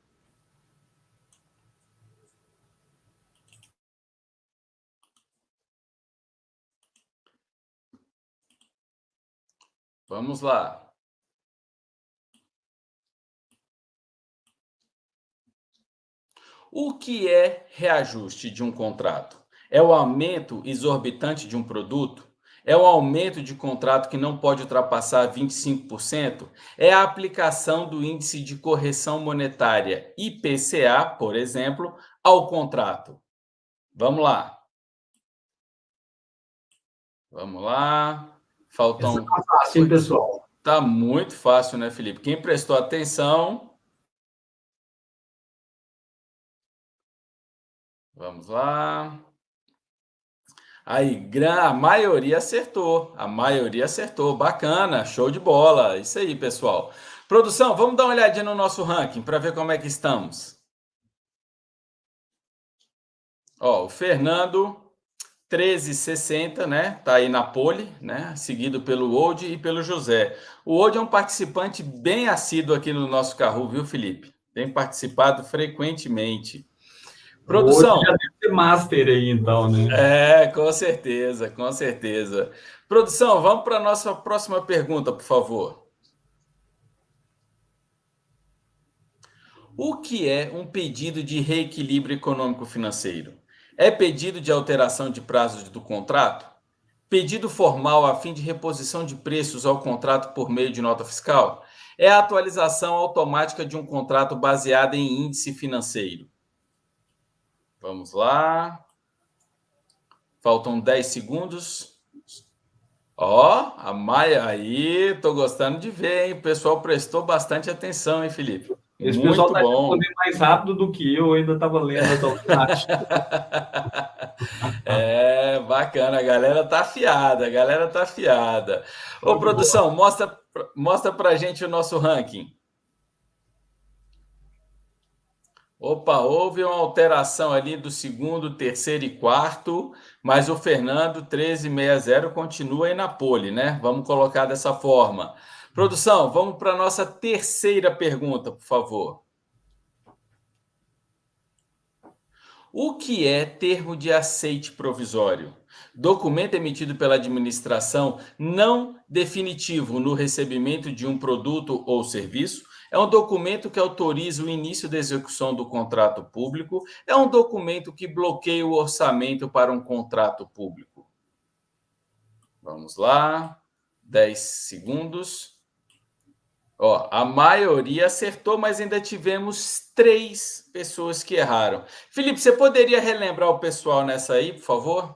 Vamos lá. O que é reajuste de um contrato? É o aumento exorbitante de um produto? É o aumento de contrato que não pode ultrapassar 25%? É a aplicação do índice de correção monetária IPCA, por exemplo, ao contrato? Vamos lá. Vamos lá. Essa Faltam. tá fácil, hein, pessoal? Tá muito fácil, né, Felipe? Quem prestou atenção. Vamos lá. Aí, a maioria acertou. A maioria acertou. Bacana, show de bola. Isso aí, pessoal. Produção, vamos dar uma olhadinha no nosso ranking para ver como é que estamos. Ó, o Fernando, 13,60, né? Tá aí na pole, né? Seguido pelo Old e pelo José. O Old é um participante bem assíduo aqui no nosso Kahoot, viu, Felipe? Tem participado frequentemente. Produção. Hoje já deve ter master aí, então, né? É, com certeza, com certeza. Produção, vamos para a nossa próxima pergunta, por favor. O que é um pedido de reequilíbrio econômico-financeiro? É pedido de alteração de prazos do contrato? Pedido formal a fim de reposição de preços ao contrato por meio de nota fiscal? É a atualização automática de um contrato baseado em índice financeiro? Vamos lá. Faltam 10 segundos. Ó, a Maia aí, tô gostando de ver, hein? O pessoal prestou bastante atenção, hein, Felipe? Esse Muito pessoal tá bom. respondendo mais rápido do que eu ainda estava lendo as automáticas. É, bacana, a galera tá afiada, a galera tá afiada. Ô, produção, mostra pra gente o nosso ranking. Opa, houve uma alteração ali do segundo, terceiro e quarto, mas o Fernando 1360 continua aí na pole, né? Vamos colocar dessa forma. Produção, vamos para a nossa terceira pergunta, por favor. O que é termo de aceite provisório? Documento emitido pela administração não definitivo no recebimento de um produto ou serviço. É um documento que autoriza o início da execução do contrato público. É um documento que bloqueia o orçamento para um contrato público. Vamos lá. 10 segundos. Ó, a maioria acertou, mas ainda tivemos 3 pessoas que erraram. Felipe, você poderia relembrar o pessoal nessa aí, por favor?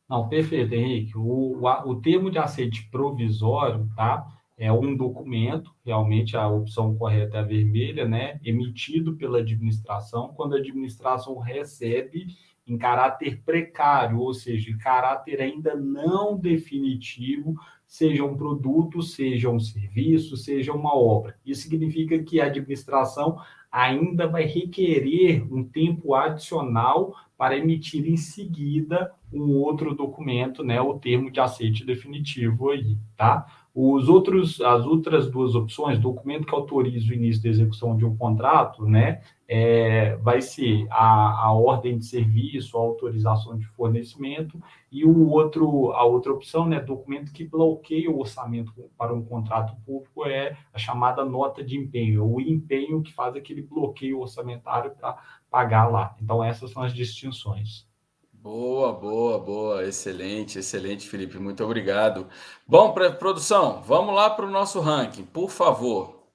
Não, perfeito, Henrique. O termo de aceite provisório, tá? É um documento, realmente a opção correta é a vermelha, né? Emitido pela administração, quando a administração recebe em caráter precário, ou seja, em caráter ainda não definitivo, seja um produto, seja um serviço, seja uma obra. Isso significa que a administração ainda vai requerer um tempo adicional para emitir em seguida um outro documento, né, o termo de aceite definitivo aí, tá? As outras duas opções, documento que autoriza o início da execução de um contrato, né, vai ser a ordem de serviço, a autorização de fornecimento, e a outra opção, né, documento que bloqueia o orçamento para um contrato público é a chamada nota de empenho, o empenho que faz aquele bloqueio orçamentário para pagar lá. Então, essas são as distinções. Boa, boa, boa. Excelente, excelente, Felipe. Muito obrigado. Bom, produção, vamos lá para o nosso ranking, por favor.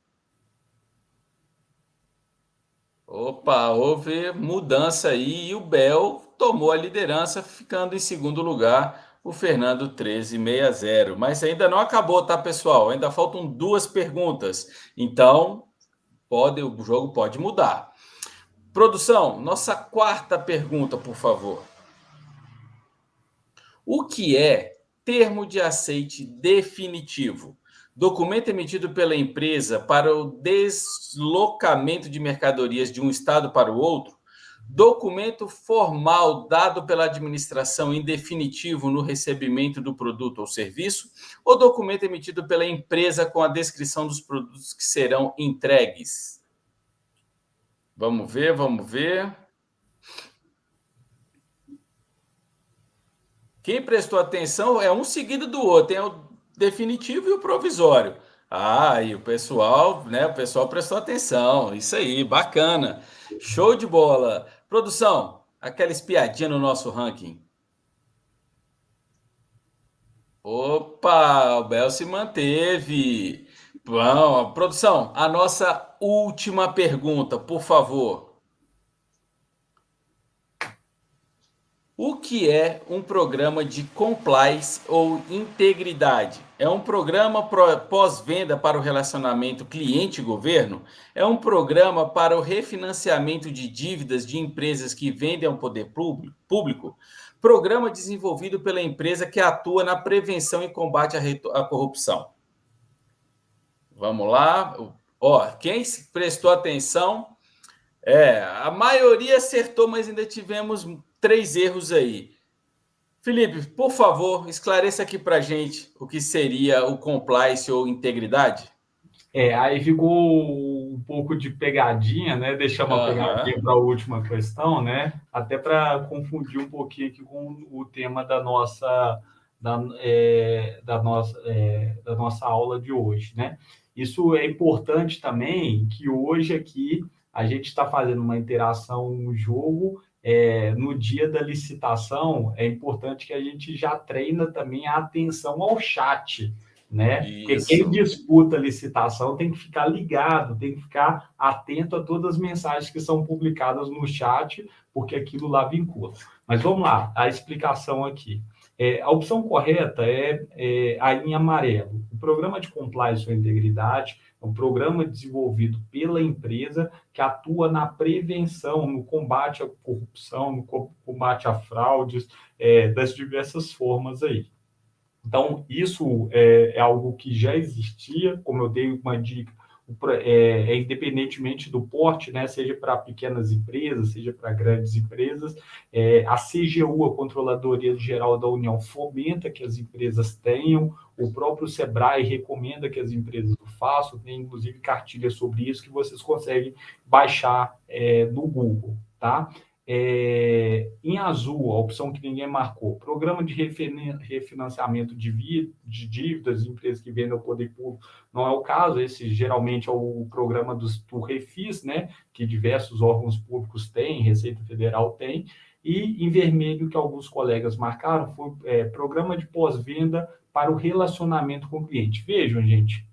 Opa, houve mudança aí e o Bel tomou a liderança, ficando em segundo lugar, o Fernando 1360. Mas ainda não acabou, tá, pessoal? Ainda faltam 2 perguntas. Então, o jogo pode mudar. Produção, nossa quarta pergunta, por favor. O que é termo de aceite definitivo? Documento emitido pela empresa para o deslocamento de mercadorias de um estado para o outro? Documento formal dado pela administração em definitivo no recebimento do produto ou serviço? Ou documento emitido pela empresa com a descrição dos produtos que serão entregues? Vamos ver, vamos ver. Quem prestou atenção é um seguido do outro, tem o definitivo e o provisório. Ah, e o pessoal, né? O pessoal prestou atenção. Isso aí, bacana. Show de bola. Produção, aquela espiadinha no nosso ranking. Opa, o Bel se manteve. Bom, produção, a nossa última pergunta, por favor. O que é um programa de compliance ou integridade? É um programa pós-venda para o relacionamento cliente-governo? É um programa para o refinanciamento de dívidas de empresas que vendem ao poder público? Programa desenvolvido pela empresa que atua na prevenção e combate à corrupção. Vamos lá. Ó, quem prestou atenção, a maioria acertou, mas ainda tivemos 3 erros aí. Felipe, por favor, esclareça aqui para a gente o que seria o compliance ou integridade. Aí ficou um pouco de pegadinha, né? Deixamos a pegadinha para a última questão, né? Até para confundir um pouquinho aqui com o tema da nossa aula de hoje, né? Isso é importante também, que hoje aqui a gente está fazendo uma interação no jogo. No dia da licitação, é importante que a gente já treina também a atenção ao chat, né? Porque quem disputa a licitação tem que ficar ligado, tem que ficar atento a todas as mensagens que são publicadas no chat, porque aquilo lá vincula. Mas vamos lá, a explicação aqui. A opção correta é a em amarelo. O programa de compliance ou integridade é um programa desenvolvido pela empresa que atua na prevenção, no combate à corrupção, no combate a fraudes, das diversas formas aí. Então, isso é algo que já existia, como eu dei uma dica, independentemente do porte, né, seja para pequenas empresas, seja para grandes empresas, a CGU, a Controladoria Geral da União, fomenta que as empresas tenham, o próprio SEBRAE recomenda que as empresas o façam, tem inclusive cartilha sobre isso que vocês conseguem baixar no Google, tá? Em azul, a opção que ninguém marcou, programa de refinanciamento de dívidas de empresas que vendem ao poder público, não é o caso, esse geralmente é o programa do Refis, né, que diversos órgãos públicos têm, Receita Federal tem, e em vermelho, que alguns colegas marcaram, foi programa de pós-venda para o relacionamento com o cliente. Vejam, gente,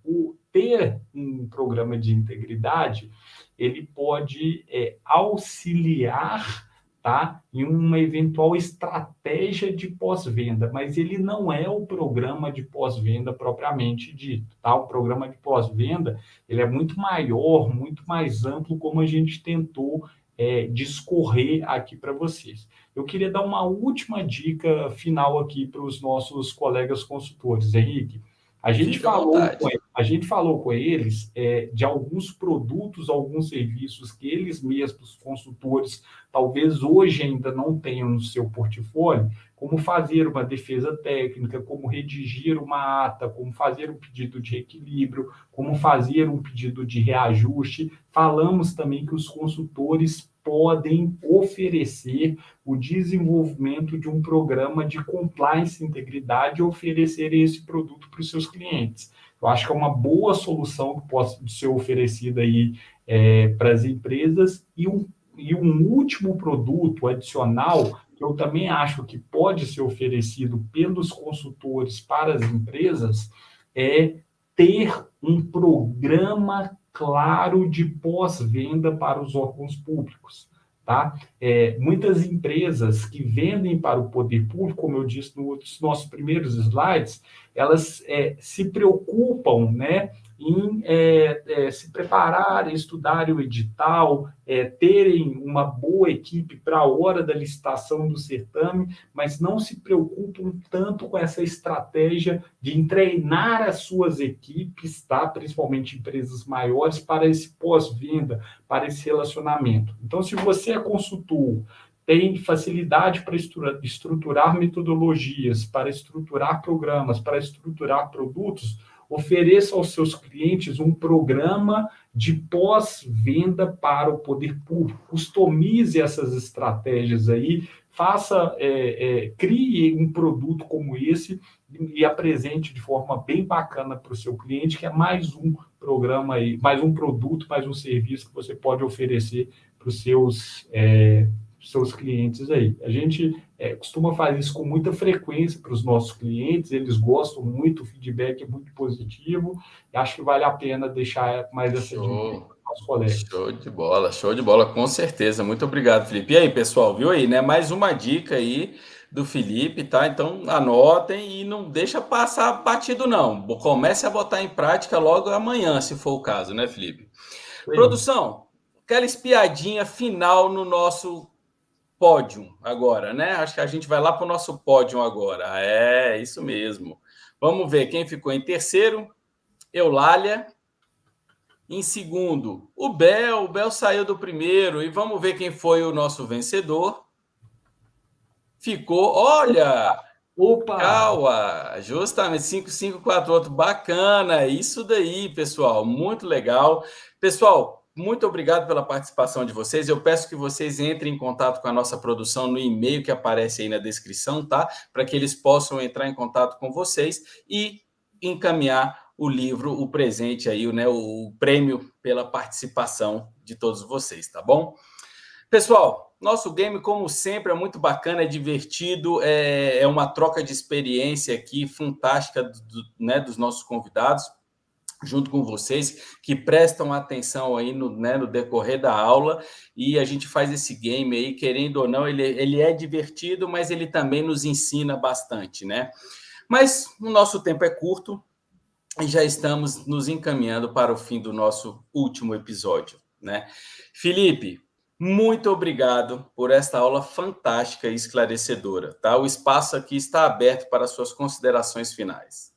ter um programa de integridade, ele pode auxiliar, tá, em uma eventual estratégia de pós-venda, mas ele não é o programa de pós-venda propriamente dito, tá? O programa de pós-venda, ele é muito maior, muito mais amplo, como a gente tentou discorrer aqui para vocês. Eu queria dar uma última dica final aqui para os nossos colegas consultores, Henrique. A gente falou com eles de alguns produtos, alguns serviços que eles mesmos, consultores, talvez hoje ainda não tenham no seu portfólio, como fazer uma defesa técnica, como redigir uma ata, como fazer um pedido de reequilíbrio, como fazer um pedido de reajuste. Falamos também que os consultores podem oferecer o desenvolvimento de um programa de compliance e integridade e oferecer esse produto para os seus clientes. Eu acho que é uma boa solução que pode ser oferecida aí para as empresas. E um último produto adicional que eu também acho que pode ser oferecido pelos consultores para as empresas é ter um programa claro de pós-venda para os órgãos públicos, tá? Muitas empresas que vendem para o poder público, como eu disse nos nossos primeiros slides, elas se preocupam, né, em se prepararem, estudarem o edital, terem uma boa equipe para a hora da licitação do certame, mas não se preocupam tanto com essa estratégia de treinar as suas equipes, tá? Principalmente empresas maiores, para esse pós-venda, para esse relacionamento. Então, se você é consultor, tem facilidade para estruturar metodologias, para estruturar programas, para estruturar produtos, ofereça aos seus clientes um programa de pós-venda para o poder público. Customize essas estratégias aí, crie um produto como esse e apresente de forma bem bacana para o seu cliente, que é mais um programa aí, mais um produto, mais um serviço que você pode oferecer para os seus clientes aí. A gente costuma fazer isso com muita frequência para os nossos clientes, eles gostam muito, o feedback é muito positivo, e acho que vale a pena deixar mais essa dica para os nossos colegas. Show de bola, com certeza. Muito obrigado, Felipe. E aí, pessoal, viu aí, né? Mais uma dica aí do Felipe, tá? Então anotem e não deixa passar batido, não. Comece a botar em prática logo amanhã, se for o caso, né, Felipe? Produção, aquela espiadinha final no nosso pódio agora, né? Acho que a gente vai lá para o nosso pódio agora. É, isso mesmo. Vamos ver quem ficou em terceiro. Eulália. Em segundo, o Bel. O Bel saiu do primeiro. E vamos ver quem foi o nosso vencedor. Ficou, olha... Opa! Calma, justamente 5548, bacana, isso daí, pessoal, muito legal. Pessoal, muito obrigado pela participação de vocês. Eu peço que vocês entrem em contato com a nossa produção no e-mail que aparece aí na descrição, tá? Para que eles possam entrar em contato com vocês e encaminhar o livro, o presente aí, né? O prêmio pela participação de todos vocês, tá bom? Pessoal, nosso game, como sempre, é muito bacana, é divertido, é uma troca de experiência aqui fantástica né, dos nossos convidados, junto com vocês, que prestam atenção aí no decorrer da aula, e a gente faz esse game aí, querendo ou não, ele é divertido, mas ele também nos ensina bastante, né? Mas o nosso tempo é curto, e já estamos nos encaminhando para o fim do nosso último episódio, né? Felipe, muito obrigado por esta aula fantástica e esclarecedora, tá? O espaço aqui está aberto para suas considerações finais.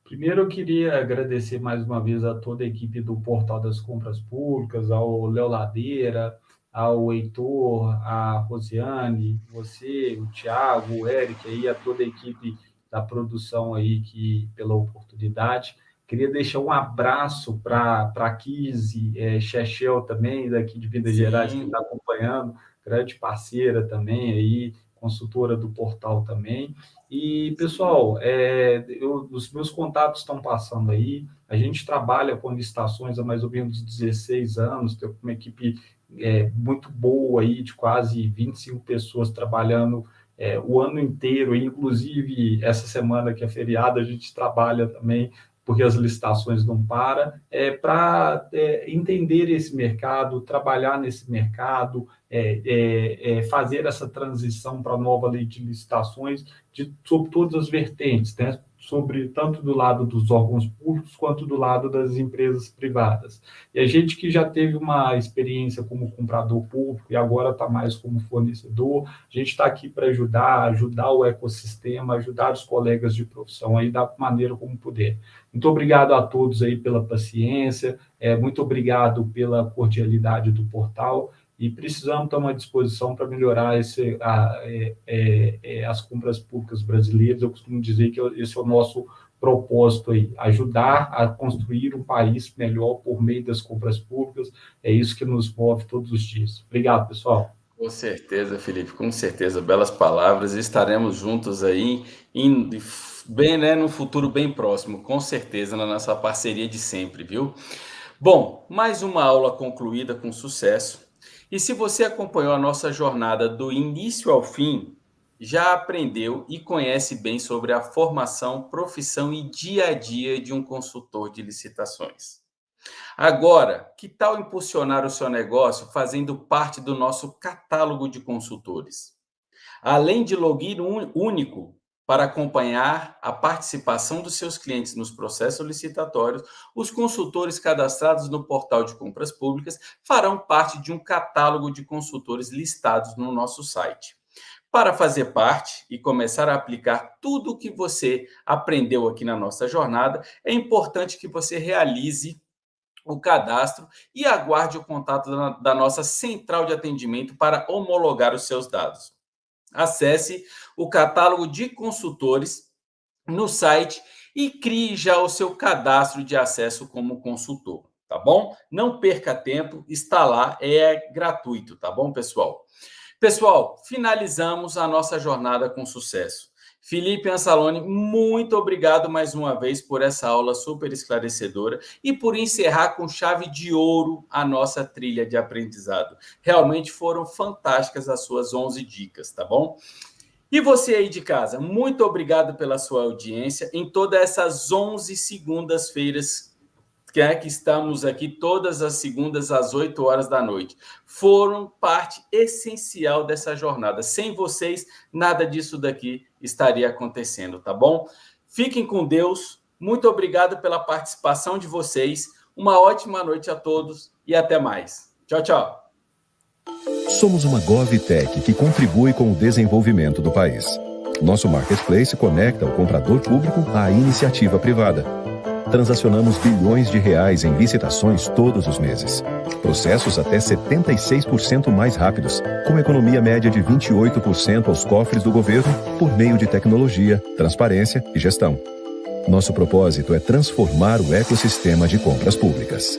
Primeiro, eu queria agradecer mais uma vez a toda a equipe do Portal das Compras Públicas, ao Léo Ladeira, ao Heitor, a Rosiane, você, o Thiago, o Eric, aí, a toda a equipe da produção aí pela oportunidade. Queria deixar um abraço para a Kise, Chechel também, daqui de Minas Gerais, que está acompanhando, grande parceira também aí, consultora do portal também. E, pessoal, os meus contatos estão passando aí, a gente trabalha com licitações há mais ou menos 16 anos, tem uma equipe muito boa aí, de quase 25 pessoas trabalhando o ano inteiro, inclusive essa semana que é feriado, a gente trabalha também, porque as licitações não param, para entender esse mercado, trabalhar nesse mercado, fazer essa transição para a nova lei de licitações sobre todas as vertentes, né? Sobre tanto do lado dos órgãos públicos quanto do lado das empresas privadas. E a gente que já teve uma experiência como comprador público e agora está mais como fornecedor, a gente está aqui para ajudar o ecossistema, ajudar os colegas de profissão aí da maneira como puder. Muito obrigado a todos aí pela paciência, muito obrigado pela cordialidade do portal, e precisamos estar à disposição para melhorar as compras públicas brasileiras. Eu costumo dizer que esse é o nosso propósito aí, ajudar a construir um país melhor por meio das compras públicas. É isso que nos move todos os dias. Obrigado, pessoal. Com certeza, Felipe, com certeza, belas palavras. Estaremos juntos aí, bem, né, no futuro bem próximo, com certeza, na nossa parceria de sempre, viu? Bom, mais uma aula concluída com sucesso. E se você acompanhou a nossa jornada do início ao fim, já aprendeu e conhece bem sobre a formação, profissão e dia a dia de um consultor de licitações. Agora, que tal impulsionar o seu negócio fazendo parte do nosso catálogo de consultores? Além de login único para acompanhar a participação dos seus clientes nos processos licitatórios, os consultores cadastrados no portal de compras públicas farão parte de um catálogo de consultores listados no nosso site. Para fazer parte e começar a aplicar tudo o que você aprendeu aqui na nossa jornada, é importante que você realize o cadastro e aguarde o contato da nossa central de atendimento para homologar os seus dados. Acesse o catálogo de consultores no site e crie já o seu cadastro de acesso como consultor, tá bom? Não perca tempo, está lá, é gratuito, tá bom, pessoal? Pessoal, finalizamos a nossa jornada com sucesso. Felipe Anzalone, muito obrigado mais uma vez por essa aula super esclarecedora e por encerrar com chave de ouro a nossa trilha de aprendizado. Realmente foram fantásticas as suas 11 dicas, tá bom? E você aí de casa, muito obrigado pela sua audiência em todas essas 11 segundas-feiras que estamos aqui todas as segundas às 8 horas da noite. Foram parte essencial dessa jornada. Sem vocês, nada disso daqui estaria acontecendo, tá bom? Fiquem com Deus. Muito obrigado pela participação de vocês. Uma ótima noite a todos e até mais. Tchau, tchau. Somos uma GovTech que contribui com o desenvolvimento do país. Nosso marketplace conecta o comprador público à iniciativa privada. Transacionamos bilhões de reais em licitações todos os meses. Processos até 76% mais rápidos, com economia média de 28% aos cofres do governo por meio de tecnologia, transparência e gestão. Nosso propósito é transformar o ecossistema de compras públicas.